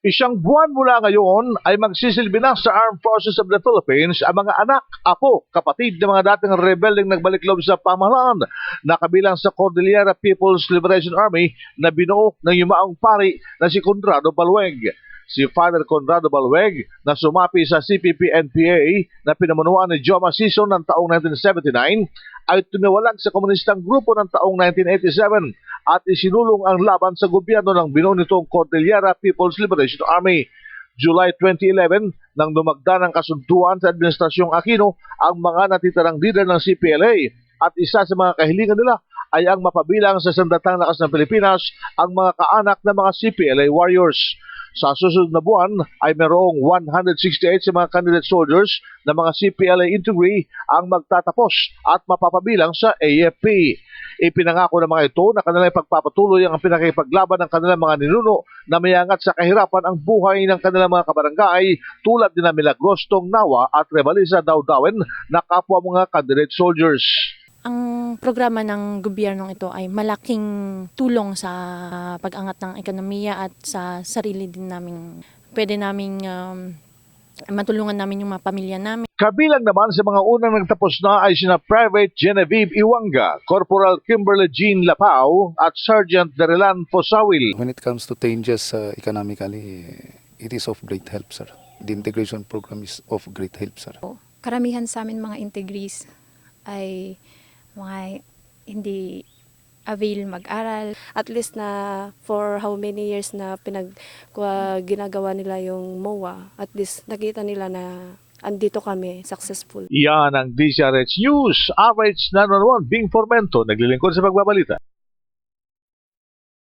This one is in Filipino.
Isang buwan mula ngayon ay magsisilbi na sa Armed Forces of the Philippines ang mga anak, apo, kapatid ng mga dating rebeldeng nagbalik loob sa pamahalaan na kabilang sa Cordillera People's Liberation Army na binuo ng yumaong pari na si Conrado Balueg. Si Father Conrado Balueg na sumapi sa CPP-NPA na pinamunuan ni Joma Sison ng taong 1979 ay tumiwalag sa komunistang grupo ng taong 1987 at isinulong ang laban sa gobyerno ng binuo nitong Cordillera People's Liberation Army. July 2011, nang dumagda ng kasunduan sa Administrasyong Aquino ang mga natitirang leader ng CPLA at isa sa mga kahilingan nila ay ang mapabilang sa Sandatang Lakas ng Pilipinas ang mga kaanak ng mga CPLA warriors. Sa susunod na buwan ay mayroong 168 sa mga candidate soldiers na mga CPLA integree ang magtatapos at mapapabilang sa AFP. Ipinangako ng mga ito na kanilang pagpapatuloy ang pinakipaglaban ng kanilang mga ninuno na mayangat sa kahirapan ang buhay ng kanilang mga kabarangay tulad din ng Milagros, Tongnawa at Rebalisa Dawdawen na kapwa mga candidate soldiers. Ang programa ng gobyernong ito ay malaking tulong sa pag-angat ng ekonomiya at sa sarili din namin. Pwede naming matulungan namin yung mga pamilya namin. Kabilang naman sa mga unang nagtapos na ay sina Private Genevieve Iwanga, Corporal Kimberly Jean Lapao at Sergeant Darelan Posawil. When it comes to changes economically, it is of great help, sir. The integration program is of great help, sir. Karamihan sa amin mga integrees ay mga hindi avail mag-aral. At least na for how many years na ginagawa nila yung MOA, at least nakita nila na andito kami, successful. Yan ang DCRH News. RH 911, Bing Formento, naglilingkod sa pagbabalita.